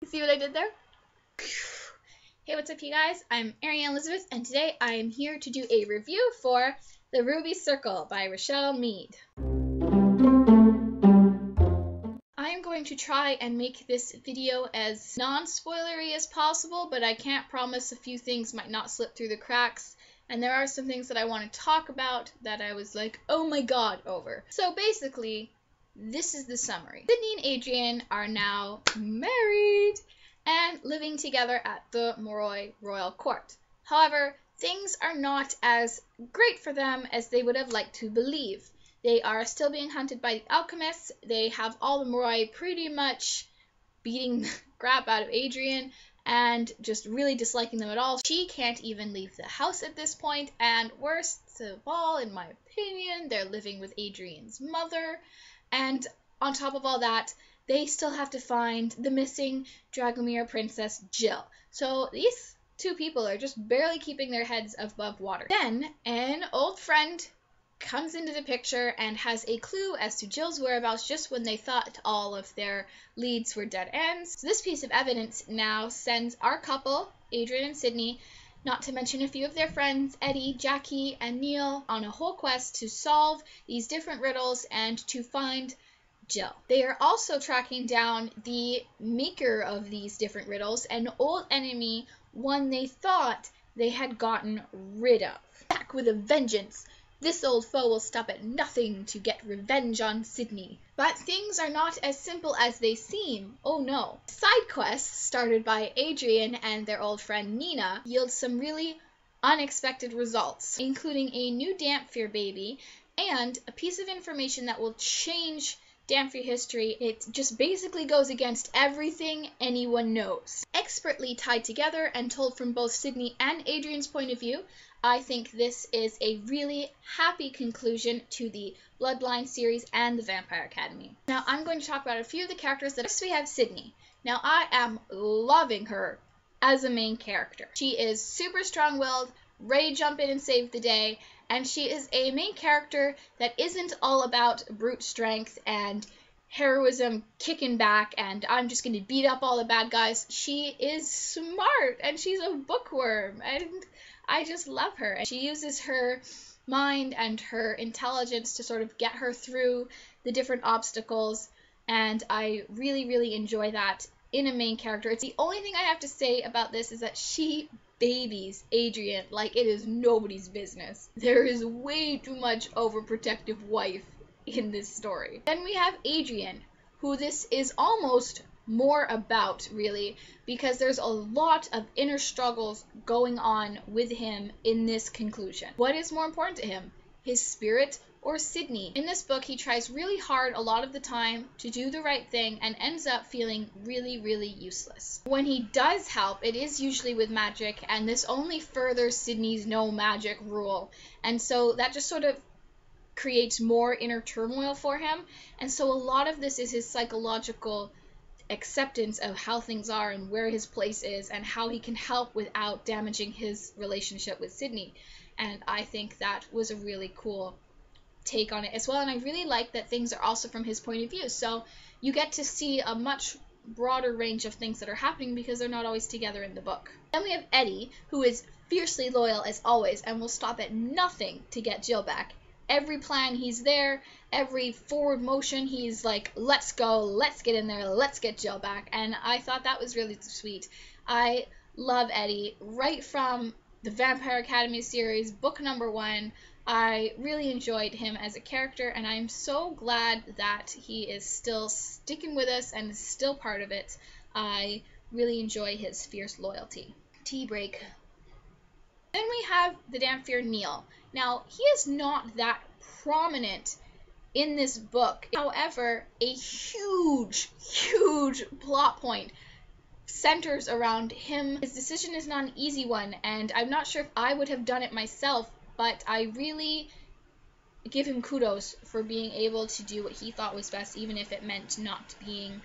See what I did there? Hey, what's up, you guys? I'm Ariane Elizabeth, and today I am here to do a review for The Ruby Circle by Richelle Mead. I am going to try and make this video as non-spoilery as possible, but I can't promise a few things might not slip through the cracks, and there are some things that I want to talk about that I was like, oh my god, over. So basically, this is the summary. Sydney and Adrian are now married and living together at the Moroi royal court. However, things are not as great for them as they would have liked to believe. They are still being hunted by the alchemists. They have all the Moroi pretty much beating the crap out of Adrian and just really disliking them at all. She can't even leave the house at this point, and worst of all, in my opinion, they're living with Adrian's mother. And on top of all that, they still have to find the missing Dragomir princess Jill. So these two people are just barely keeping their heads above water. Then an old friend comes into the picture and has a clue as to Jill's whereabouts just when they thought all of their leads were dead ends. So this piece of evidence now sends our couple, Adrian and Sydney, not to mention a few of their friends, Eddie, Jackie, and Neil, on a whole quest to solve these different riddles and to find Jill. They are also tracking down the maker of these different riddles, an old enemy, one they thought they had gotten rid of. Back with a vengeance, this old foe will stop at nothing to get revenge on Sydney. But things are not as simple as they seem. Oh no. Side quests started by Adrian and their old friend Nina yield some really unexpected results, including a new Dampfear baby and a piece of information that will change Dampfear history. It just basically goes against everything anyone knows. Expertly tied together and told from both Sydney and Adrian's point of view, I think this is a really happy conclusion to the Bloodlines series and the Vampire Academy. Now I'm going to talk about a few of the characters. First we have Sydney. Now I am loving her as a main character. She is super strong-willed, ready to jump in and save the day, and she is a main character that isn't all about brute strength and heroism kicking back and I'm just going to beat up all the bad guys. She is smart and she's a bookworm and I just love her. And she uses her mind and her intelligence to sort of get her through the different obstacles, and I really, really enjoy that in a main character. It's the only thing I have to say about this is that she babies Adrian like it is nobody's business. There is way too much overprotective wife in this story. Then we have Adrian, who this is almost more about, really, because there's a lot of inner struggles going on with him in this conclusion. What is more important to him, his spirit or Sydney? In this book, he tries really hard a lot of the time to do the right thing and ends up feeling really, really useless. When he does help, it is usually with magic, and this only furthers Sydney's no magic rule, and so that just sort of creates more inner turmoil for him. And so a lot of this is his psychological acceptance of how things are and where his place is and how he can help without damaging his relationship with Sydney. And I think that was a really cool take on it as well, and I really like that things are also from his point of view, so you get to see a much broader range of things that are happening because they're not always together in the book. Then we have Eddie, who is fiercely loyal as always and will stop at nothing to get Jill back. Every plan, he's there. Every forward motion, he's like, let's go, let's get in there, let's get Jill back. And I thought that was really sweet. I love Eddie. Right from the Vampire Academy series, book number 1, I really enjoyed him as a character, and I'm so glad that he is still sticking with us and is still part of it. I really enjoy his fierce loyalty. Tea break. Then we have the Dampfear Neil. Now, he is not that prominent in this book. However, a huge, huge plot point centers around him. His decision is not an easy one, and I'm not sure if I would have done it myself, but I really give him kudos for being able to do what he thought was best, even if it meant not being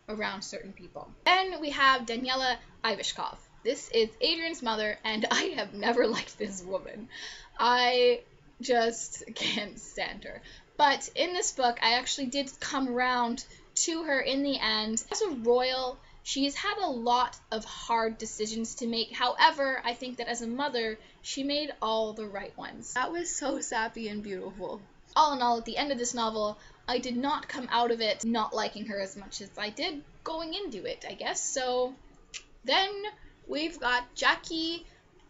around certain people. Then we have Daniela Ivashkov. This is Adrian's mother, and I have never liked this woman. I just can't stand her. But in this book, I actually did come around to her in the end. As a royal, She's had a lot of hard decisions to make. However, I think that as a mother, she made all the right ones. That was so sappy and beautiful. All in all, at the end of this novel, I did not come out of it not liking her as much as I did going into it, I guess. So then we've got Jackie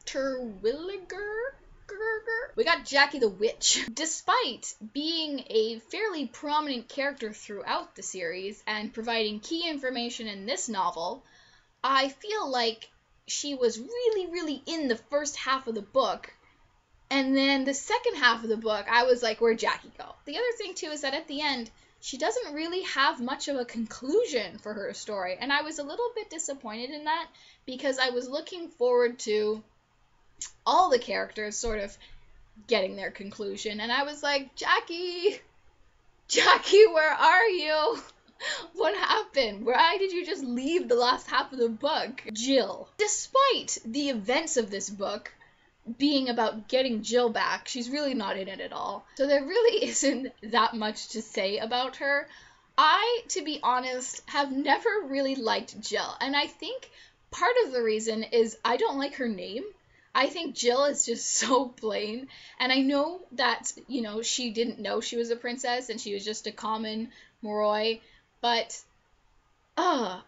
Terwilliger. We got Jackie the Witch. Despite being a fairly prominent character throughout the series and providing key information in this novel, I feel like she was really, really in the first half of the book. And then the second half of the book, I was like, where'd Jackie go? The other thing, too, is that at the end, she doesn't really have much of a conclusion for her story. And I was a little bit disappointed in that because I was looking forward to all the characters sort of getting their conclusion. And I was like, Jackie, where are you? What happened? Why did you just leave the last half of the book? Jill. Despite the events of this book being about getting Jill back, she's really not in it at all. So there really isn't that much to say about her. I, to be honest, have never really liked Jill. And I think part of the reason is I don't like her name. I think Jill is just so plain. And I know that, you know, she didn't know she was a princess and she was just a common Moroi. But, I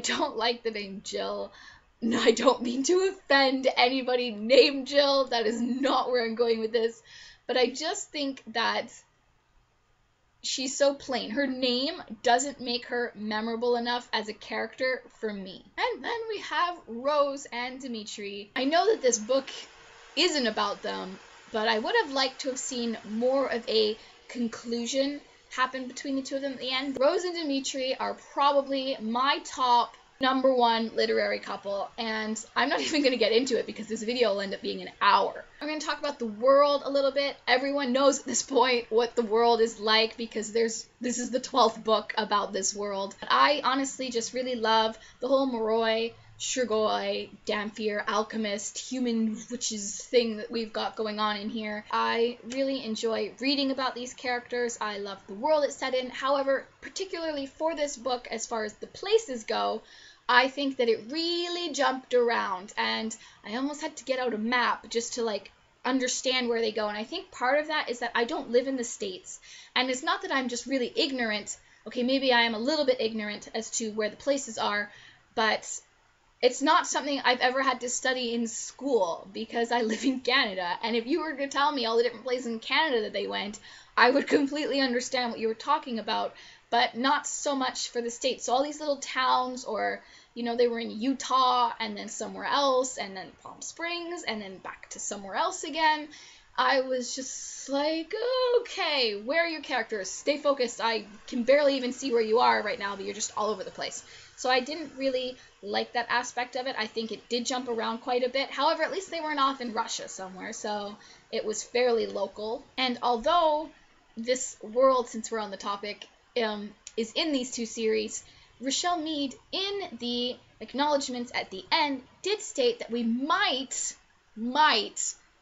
don't like the name Jill. No, I don't mean to offend anybody named Jill. That is not where I'm going with this. But I just think that she's so plain. Her name doesn't make her memorable enough as a character for me. And then we have Rose and Dimitri. I know that this book isn't about them, but I would have liked to have seen more of a conclusion happen between the two of them at the end. Rose and Dimitri are probably my top #1 literary couple, and I'm not even going to get into it because this video will end up being an hour. I'm going to talk about the world a little bit. Everyone knows at this point what the world is like because this is the 12th book about this world. But I honestly just really love the whole Moroi, Strigoi, Damphir, alchemist, human witches thing that we've got going on in here. I really enjoy reading about these characters. I love the world it's set in. However, particularly for this book, as far as the places go, I think that it really jumped around, and I almost had to get out a map just to, like, understand where they go. And I think part of that is that I don't live in the States, and it's not that I'm just really ignorant. Okay, maybe I am a little bit ignorant as to where the places are, but it's not something I've ever had to study in school because I live in Canada. And if you were to tell me all the different places in Canada that they went, I would completely understand what you were talking about, but not so much for the States. So all these little towns, or, you know, they were in Utah and then somewhere else and then Palm Springs and then back to somewhere else again. I was just like, okay, where are your characters? Stay focused. I can barely even see where you are right now, but you're just all over the place. So I didn't really like that aspect of it. I think it did jump around quite a bit. However, at least they weren't off in Russia somewhere, so it was fairly local. And although this world, since we're on the topic, is in these two series, Richelle Mead, in the acknowledgements at the end, did state that we might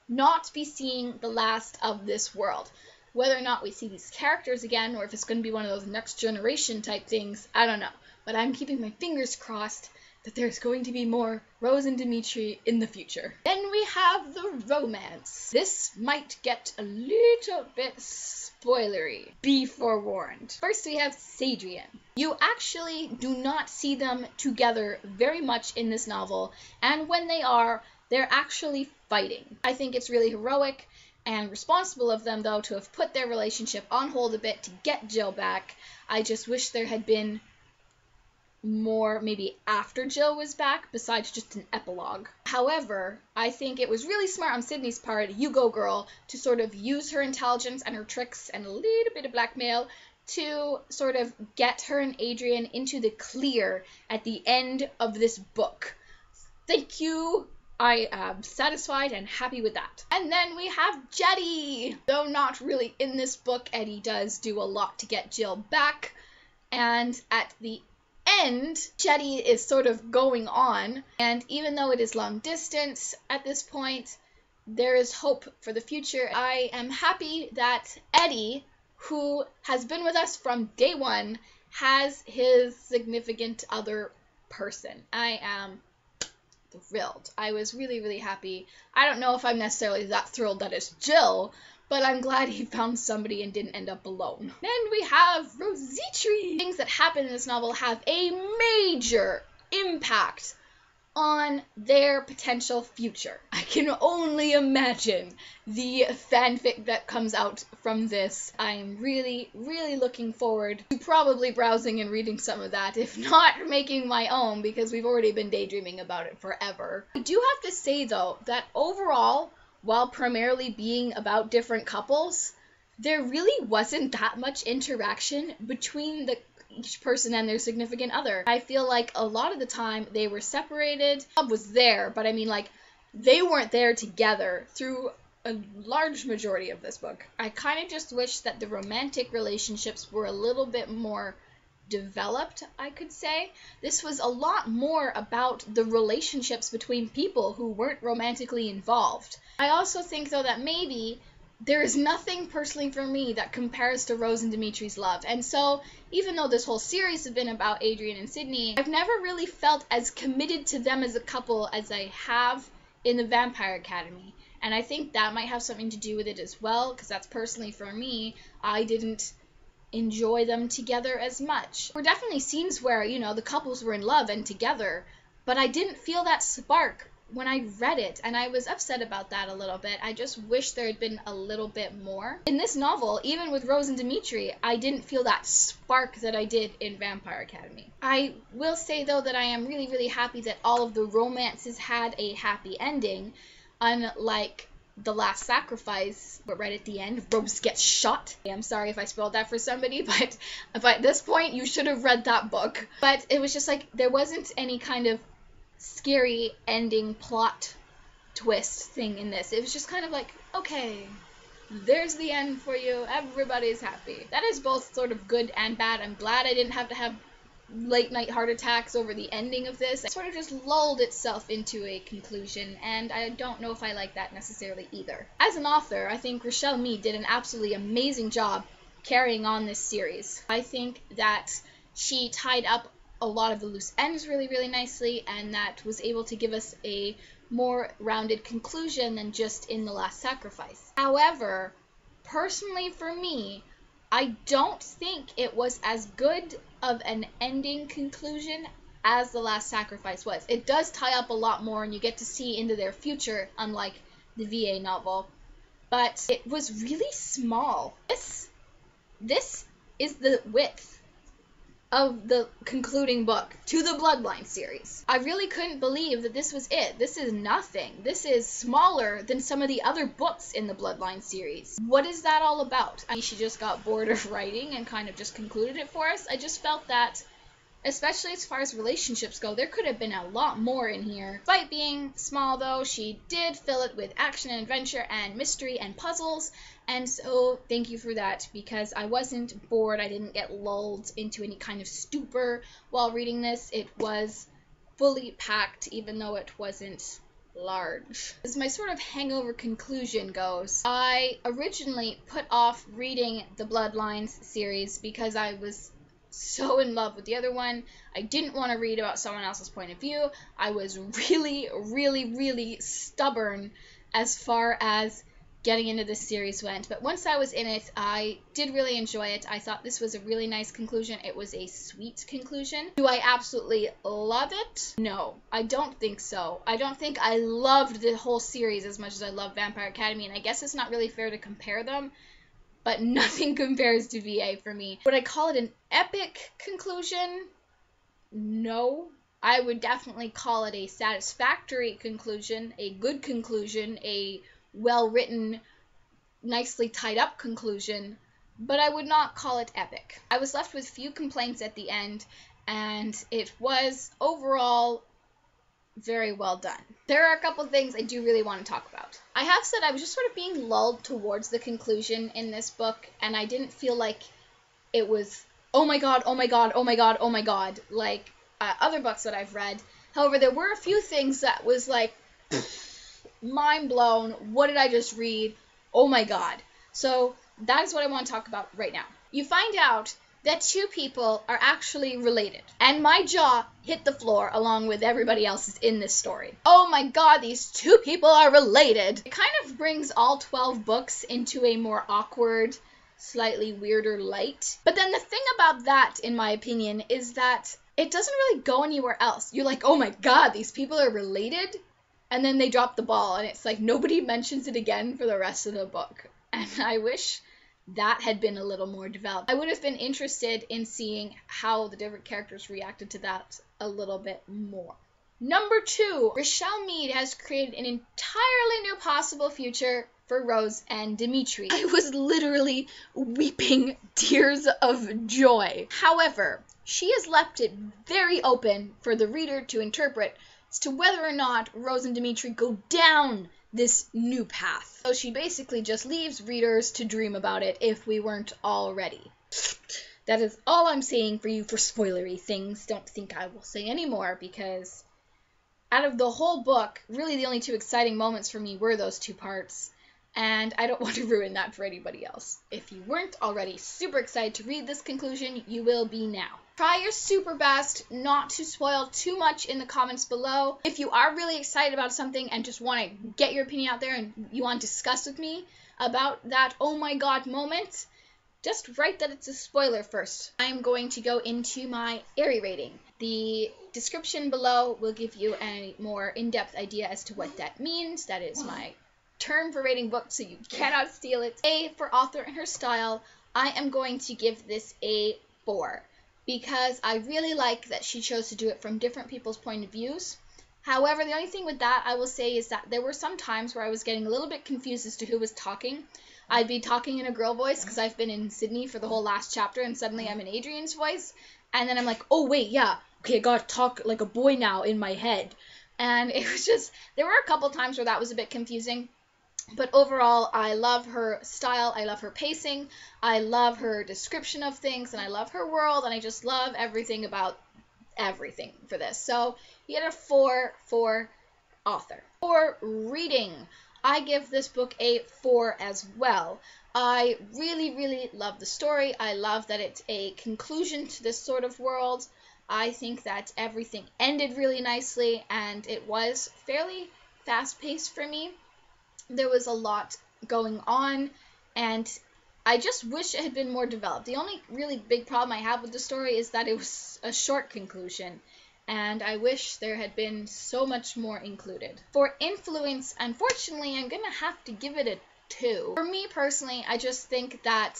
not be seeing the last of this world. Whether or not we see these characters again, or if it's going to be one of those next generation type things, I don't know. But I'm keeping my fingers crossed that there's going to be more Rose and Dimitri in the future. Then we have the romance. This might get a little bit spoilery. Be forewarned. First we have Sadrian. You actually do not see them together very much in this novel, and when they are, they're actually fighting. I think it's really heroic and responsible of them, though, to have put their relationship on hold a bit to get Jill back. I just wish there had been more maybe after Jill was back besides just an epilogue. However, I think it was really smart on Sydney's part, you go girl, to sort of use her intelligence and her tricks and a little bit of blackmail to sort of get her and Adrian into the clear at the end of this book. Thank you. I am satisfied and happy with that. And then we have Jetty. Though not really in this book, Eddie does do a lot to get Jill back. And at the end, Jetty is sort of going on. And even though it is long distance at this point, there is hope for the future. I am happy that Eddie, who has been with us from day one has his significant other person. I am thrilled. I was really, really happy. I don't know if I'm necessarily that thrilled that it's Jill, but I'm glad he found somebody and didn't end up alone. Then we have Rositri. Things that happen in this novel have a major impact on their potential future. I can only imagine the fanfic that comes out from this. I'm really, really looking forward to probably browsing and reading some of that, if not making my own, because we've already been daydreaming about it forever. I do have to say, though, that overall, while primarily being about different couples, there really wasn't that much interaction between each person and their significant other. I feel like a lot of the time they were separated. Love was there, but I mean, like, they weren't there together through a large majority of this book. I kind of just wish that the romantic relationships were a little bit more developed, I could say. This was a lot more about the relationships between people who weren't romantically involved. I also think, though, that maybe there is nothing personally for me that compares to Rose and Dimitri's love. And so, even though this whole series has been about Adrian and Sydney, I've never really felt as committed to them as a couple as I have in the Vampire Academy. And I think that might have something to do with it as well, because that's personally for me. I didn't enjoy them together as much. There were definitely scenes where, you know, the couples were in love and together, but I didn't feel that spark when I read it, and I was upset about that a little bit. I just wish there had been a little bit more. In this novel, even with Rose and Dimitri, I didn't feel that spark that I did in Vampire Academy. I will say, though, that I am really, really happy that all of the romances had a happy ending, unlike The Last Sacrifice, but right at the end, Rose gets shot. I'm sorry if I spoiled that for somebody, but at this point, you should have read that book. But it was just like, there wasn't any kind of scary ending plot twist thing in this. It was just kind of like, okay, there's the end for you, everybody's happy. That is both sort of good and bad. I'm glad I didn't have to have late night heart attacks over the ending of this. It sort of just lulled itself into a conclusion, and I don't know if I like that necessarily either. As an author, I think Richelle Mead did an absolutely amazing job carrying on this series. I think that she tied up a lot of the loose ends really, really nicely, and that was able to give us a more rounded conclusion than just in The Last Sacrifice. However, personally for me, I don't think it was as good of an ending conclusion as The Last Sacrifice was. It does tie up a lot more, and you get to see into their future, unlike the VA novel, but it was really small. This is the width of the concluding book to the Bloodlines series. I really couldn't believe that this was it. This is nothing. This is smaller than some of the other books in the Bloodlines series. What is that all about? I mean, she just got bored of writing and kind of just concluded it for us. I just felt that, especially as far as relationships go, there could have been a lot more in here. Despite being small, though, she did fill it with action and adventure and mystery and puzzles, and so thank you for that, because I wasn't bored. I didn't get lulled into any kind of stupor while reading this. It was fully packed, even though it wasn't large. As my sort of hangover conclusion goes, I originally put off reading the Bloodlines series because I was so in love with the other one. I didn't want to read about someone else's point of view. I was really, really, really stubborn as far as getting into this series went. But once I was in it, I did really enjoy it. I thought this was a really nice conclusion. It was a sweet conclusion. Do I absolutely love it? No, I don't think so. I don't think I loved the whole series as much as I love Vampire Academy, and I guess it's not really fair to compare them, but nothing compares to VA for me. Would I call it an epic conclusion? No. I would definitely call it a satisfactory conclusion, a good conclusion, a well-written, nicely tied-up conclusion, but I would not call it epic. I was left with few complaints at the end, and it was overall very well done. There are a couple things I do really want to talk about. I have said I was just sort of being lulled towards the conclusion in this book, and I didn't feel like it was, oh my god, oh my god, oh my god, oh my god, like other books that I've read. However, there were a few things that was like, mind blown, what did I just read? Oh my god. So that is what I want to talk about right now. You find out that two people are actually related. And my jaw hit the floor along with everybody else's in this story. Oh my god, these two people are related! It kind of brings all 12 books into a more awkward, slightly weirder light. But then the thing about that, in my opinion, is that it doesn't really go anywhere else. You're like, oh my god, these people are related? And then they drop the ball, and it's like nobody mentions it again for the rest of the book. And I wish that had been a little more developed. I would have been interested in seeing how the different characters reacted to that a little bit more. Number 2, Richelle Mead has created an entirely new possible future for Rose and Dimitri. I was literally weeping tears of joy. However, she has left it very open for the reader to interpret as to whether or not Rose and Dimitri go down this new path. So she basically just leaves readers to dream about it if we weren't already. That is all I'm saying for you for spoilery things. Don't think I will say any more, because out of the whole book, really the only 2 exciting moments for me were those 2 parts. And I don't want to ruin that for anybody else. If you weren't already super excited to read this conclusion, you will be now. Try your super best not to spoil too much in the comments below. If you are really excited about something and just want to get your opinion out there and you want to discuss with me about that oh my god moment, just write that it's a spoiler first. I am going to go into my Aerie rating. The description below will give you a more in-depth idea as to what that means. That is my term for rating books, so you cannot steal it. A for author and her style. I am going to give this a 4 because I really like that she chose to do it from different people's point of views. However, the only thing with that I will say is that there were some times where I was getting a little bit confused as to who was talking. I'd be talking in a girl voice because I've been in Sydney for the whole last chapter, and suddenly I'm in Adrian's voice, and then I'm like, oh wait, yeah, okay, I gotta talk like a boy now in my head. And it was just, there were a couple times where that was a bit confusing. But overall, I love her style, I love her pacing, I love her description of things, and I love her world, and I just love everything about everything for this. So, you get a 4 for author. For reading, I give this book a 4 as well. I really, really love the story. I love that it's a conclusion to this sort of world. I think that everything ended really nicely, and it was fairly fast-paced for me. There was a lot going on, and I just wish it had been more developed. The only really big problem I have with the story is that it was a short conclusion, and I wish there had been so much more included. For influence, unfortunately, I'm going to have to give it a 2. For me personally, I just think that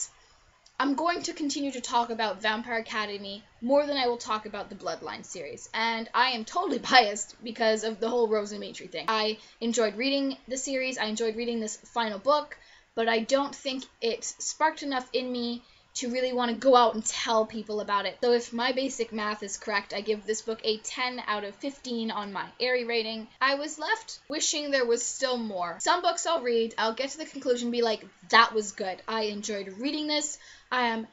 I'm going to continue to talk about Vampire Academy more than I will talk about the Bloodlines series. And I am totally biased because of the whole Rose and Dimitri thing. I enjoyed reading the series, I enjoyed reading this final book, but I don't think it sparked enough in me to really want to go out and tell people about it. So if my basic math is correct, I give this book a 10 out of 15 on my Aerie rating. I was left wishing there was still more. Some books I'll read, I'll get to the conclusion and be like, that was good. I enjoyed reading this. I am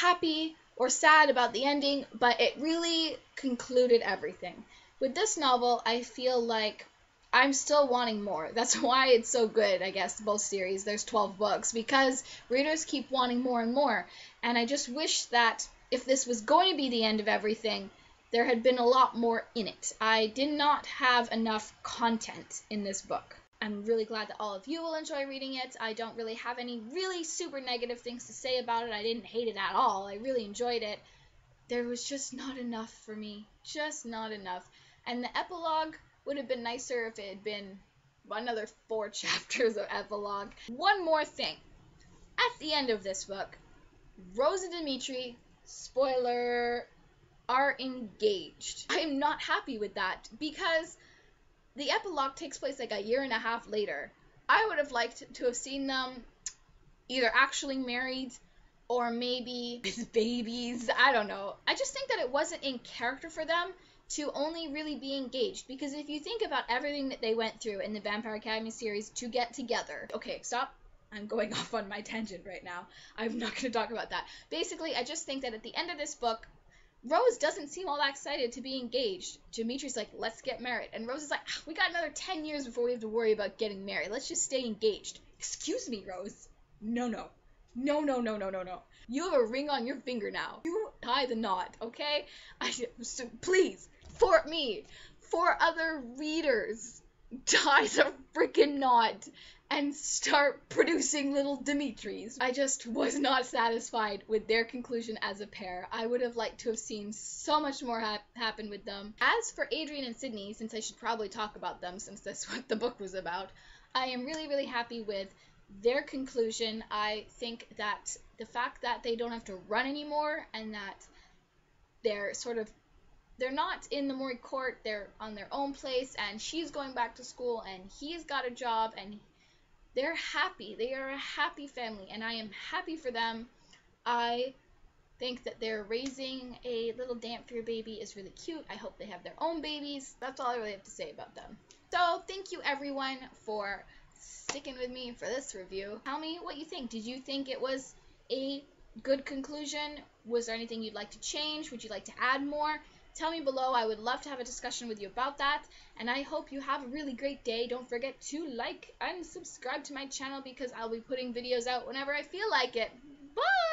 happy or sad about the ending, but it really concluded everything. With this novel, I feel like I'm still wanting more. That's why it's so good, I guess, both series. There's 12 books, because readers keep wanting more and more. And I just wish that if this was going to be the end of everything, there had been a lot more in it. I did not have enough content in this book. I'm really glad that all of you will enjoy reading it. I don't really have any really super negative things to say about it. I didn't hate it at all. I really enjoyed it. There was just not enough for me. Just not enough. And the epilogue would have been nicer if it had been another 4 chapters of epilogue. One more thing. At the end of this book, Rose and Dimitri, spoiler, are engaged. I am not happy with that, because the epilogue takes place like a year and a half later. I would have liked to have seen them either actually married or maybe with babies. I don't know. I just think that it wasn't in character for them to only really be engaged, because if you think about everything that they went through in the Vampire Academy series to get together. Okay, stop. I'm going off on my tangent right now. I'm not going to talk about that. Basically, I just think that at the end of this book, Rose doesn't seem all that excited to be engaged. Dimitri's like, let's get married. And Rose is like, we got another 10 years before we have to worry about getting married. Let's just stay engaged. Excuse me, Rose. No. No, no, no, no, no, no. You have a ring on your finger now. You tie the knot, okay? So please, for me, for other readers, tie the freaking knot and start producing little Dimitris. I just was not satisfied with their conclusion as a pair. I would have liked to have seen so much more happen with them. As for Adrian and Sydney, since I should probably talk about them since that's what the book was about, I am really, really happy with their conclusion. I think that the fact that they don't have to run anymore and that they're not in the Mori court, they're on their own place, and she's going back to school and he's got a job and they're happy. They are a happy family, and I am happy for them. I think that they're raising a little Dampier baby is really cute. I hope they have their own babies. That's all I really have to say about them. So thank you everyone for sticking with me for this review. Tell me what you think. Did you think it was a good conclusion? Was there anything you'd like to change? Would you like to add more? Tell me below. I would love to have a discussion with you about that, and I hope you have a really great day. Don't forget to like and subscribe to my channel because I'll be putting videos out whenever I feel like it. Bye!